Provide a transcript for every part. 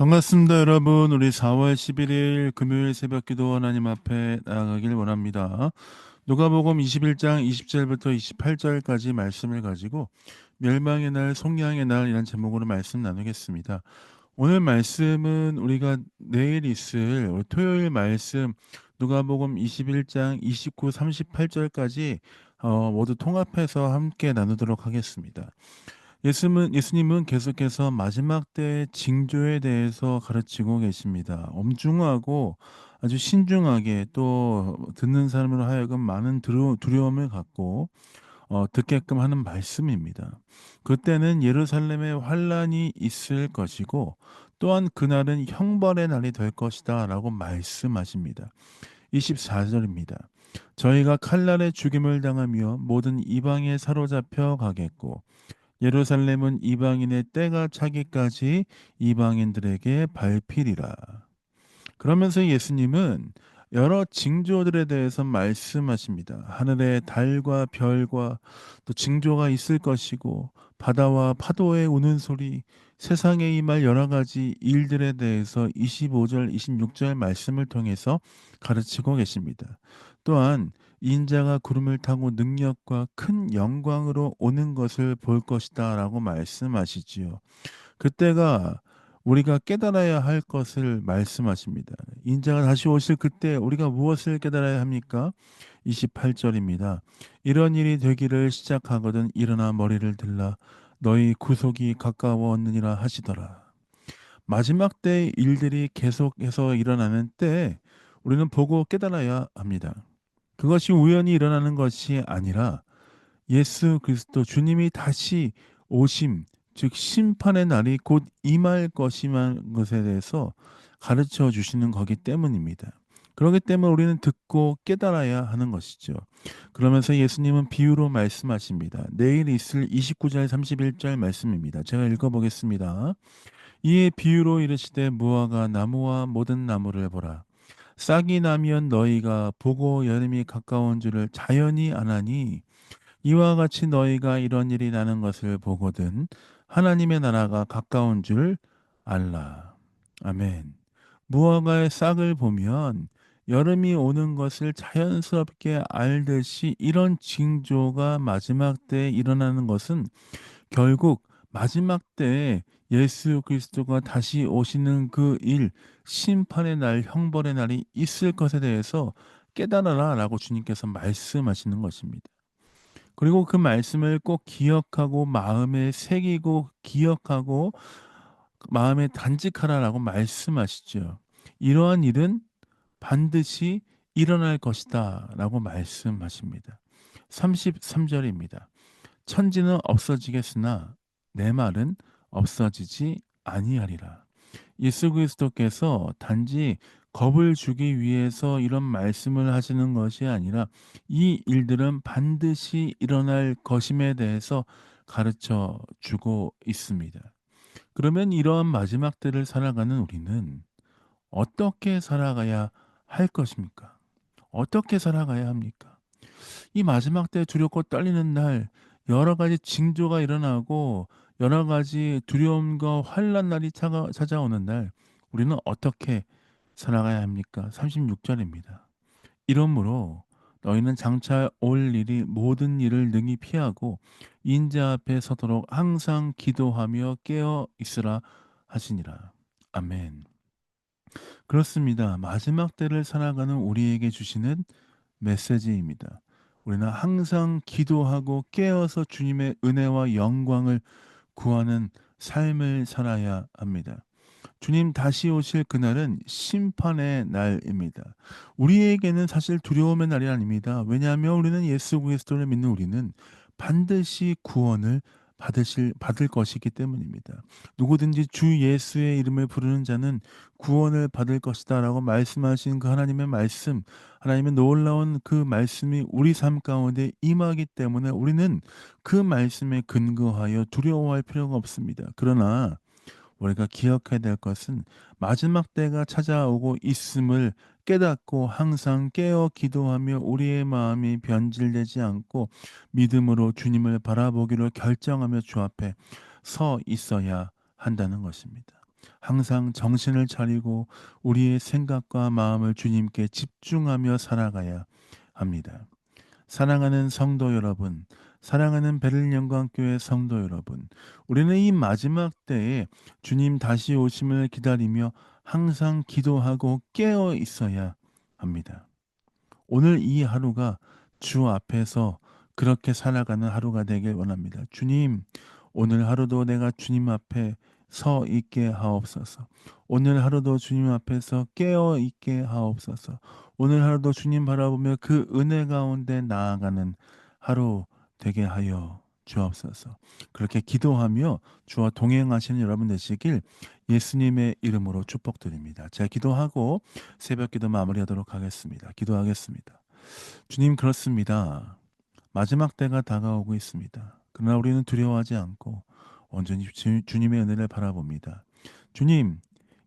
반갑습니다, 여러분. 우리 4월 11일 금요일 새벽 기도 하나님 앞에 나아가길 원합니다. 누가복음 21장 20절부터 28절까지 말씀을 가지고 멸망의 날, 속량의 날이라는 제목으로 말씀 나누겠습니다. 오늘 말씀은 우리가 내일 있을 토요일 말씀 누가복음 21장 29, 38절까지 모두 통합해서 함께 나누도록 하겠습니다. 예수님은 계속해서 마지막 때의 징조에 대해서 가르치고 계십니다. 엄중하고 아주 신중하게 또 듣는 사람으로 하여금 많은 두려움을 갖고 듣게끔 하는 말씀입니다. 그때는 예루살렘에 환란이 있을 것이고 또한 그날은 형벌의 날이 될 것이다 라고 말씀하십니다. 24절입니다. 저희가 칼날에 죽임을 당하며 모든 이방에 사로잡혀 가겠고 예루살렘은 이방인의 때가 차기까지 이방인들에게 밟히리라. 그러면서 예수님은 여러 징조들에 대해서 말씀하십니다. 하늘에 달과 별과 또 징조가 있을 것이고 바다와 파도의 우는 소리, 세상에 임할 여러 가지 일들에 대해서 25절, 26절 말씀을 통해서 가르치고 계십니다. 또한 인자가 구름을 타고 능력과 큰 영광으로 오는 것을 볼 것이다 라고 말씀하시지요. 그때가 우리가 깨달아야 할 것을 말씀하십니다. 인자가 다시 오실 그때 우리가 무엇을 깨달아야 합니까? 28절입니다. 이런 일이 되기를 시작하거든 일어나 머리를 들라 너희 구속이 가까웠느니라 하시더라. 마지막 때의 일들이 계속해서 일어나는 때 우리는 보고 깨달아야 합니다. 그것이 우연히 일어나는 것이 아니라 예수 그리스도 주님이 다시 오심, 즉 심판의 날이 곧 임할 것이란 것에 대해서 가르쳐 주시는 거기 때문입니다. 그렇기 때문에 우리는 듣고 깨달아야 하는 것이죠. 그러면서 예수님은 비유로 말씀하십니다. 내일 있을 29절 31절 말씀입니다. 제가 읽어보겠습니다. 이에 비유로 이르시되 무화과 나무와 모든 나무를 보라. 싹이 나면 너희가 보고 여름이 가까운 줄을 자연히 아나니 이와 같이 너희가 이런 일이 나는 것을 보거든 하나님의 나라가 가까운 줄 알라. 아멘. 무화과의 싹을 보면 여름이 오는 것을 자연스럽게 알듯이 이런 징조가 마지막 때에 일어나는 것은 결국 마지막 때에 예수 그리스도가 다시 오시는 그 일, 심판의 날, 형벌의 날이 있을 것에 대해서 깨달아라 라고 주님께서 말씀하시는 것입니다. 그리고 그 말씀을 꼭 기억하고 마음에 새기고 기억하고 마음에 간직하라라고 말씀하시죠. 이러한 일은 반드시 일어날 것이다라고 말씀하십니다. 33절입니다. 천지는 없어지겠으나 내 말은 없어지지 아니하리라. 예수 그리스도께서 단지 겁을 주기 위해서 이런 말씀을 하시는 것이 아니라 이 일들은 반드시 일어날 것임에 대해서 가르쳐 주고 있습니다. 그러면 이러한 마지막 때를 살아가는 우리는 어떻게 살아가야 할 것입니까? 어떻게 살아가야 합니까? 이 마지막 때 두렵고 떨리는 날 여러 가지 징조가 일어나고 여러 가지 두려움과 환난 날이 찾아오는 날 우리는 어떻게 살아가야 합니까? 36절입니다. 이러므로 너희는 장차 올 일이 모든 일을 능히 피하고 인자 앞에 서도록 항상 기도하며 깨어 있으라 하시니라. 아멘. 그렇습니다. 마지막 때를 살아가는 우리에게 주시는 메시지입니다. 우리는 항상 기도하고 깨어서 주님의 은혜와 영광을 구하는 삶을 살아야 합니다. 주님 다시 오실 그날은 심판의 날입니다. 우리에게는 사실 두려움의 날이 아닙니다. 왜냐하면 우리는 예수 그리스도를 믿는 우리는 반드시 구원을 받을 것이기 때문입니다. 누구든지 주 예수의 이름을 부르는 자는 구원을 받을 것이다라고 말씀하신 그 하나님의 말씀, 하나님의 놀라운 그 말씀이 우리 삶 가운데 임하기 때문에 우리는 그 말씀에 근거하여 두려워할 필요가 없습니다. 그러나 우리가 기억해야 될 것은 마지막 때가 찾아오고 있음을 깨닫고 항상 깨어 기도하며 우리의 마음이 변질되지 않고 믿음으로 주님을 바라보기로 결정하며 주 앞에 서 있어야 한다는 것입니다. 항상 정신을 차리고 우리의 생각과 마음을 주님께 집중하며 살아가야 합니다. 사랑하는 성도 여러분, 사랑하는 베를린 영광교회 성도 여러분, 우리는 이 마지막 때에 주님 다시 오심을 기다리며 항상 기도하고 깨어 있어야 합니다. 오늘 이 하루가 주 앞에서 그렇게 살아가는 하루가 되길 원합니다. 주님, 오늘 하루도 내가 주님 앞에 서 있게 하옵소서. 오늘 하루도 주님 앞에서 깨어 있게 하옵소서. 오늘 하루도 주님 바라보며 그 은혜 가운데 나아가는 하루 되게 하여 주옵소서. 그렇게 기도하며 주와 동행하시는 여러분 되시길 예수님의 이름으로 축복드립니다. 제가 기도하고 새벽 기도 마무리하도록 하겠습니다. 기도하겠습니다. 주님, 그렇습니다. 마지막 때가 다가오고 있습니다. 그러나 우리는 두려워하지 않고 온전히 주님의 은혜를 바라봅니다. 주님,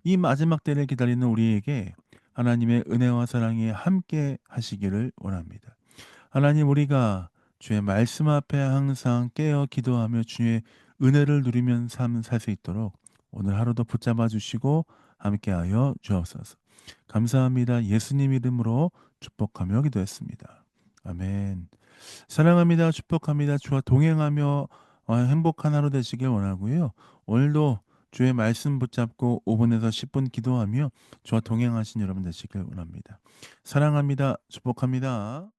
이 마지막 때를 기다리는 우리에게 하나님의 은혜와 사랑이 함께 하시기를 원합니다. 하나님, 우리가 주의 말씀 앞에 항상 깨어 기도하며 주의 은혜를 누리면 삶 살 수 있도록 오늘 하루도 붙잡아 주시고 함께하여 주옵소서. 감사합니다. 예수님 이름으로 축복하며 기도했습니다. 아멘. 사랑합니다. 축복합니다. 주와 동행하며 행복한 하루 되시길 원하고요. 오늘도 주의 말씀 붙잡고 5분에서 10분 기도하며 주와 동행하신 여러분 되시길 원합니다. 사랑합니다. 축복합니다.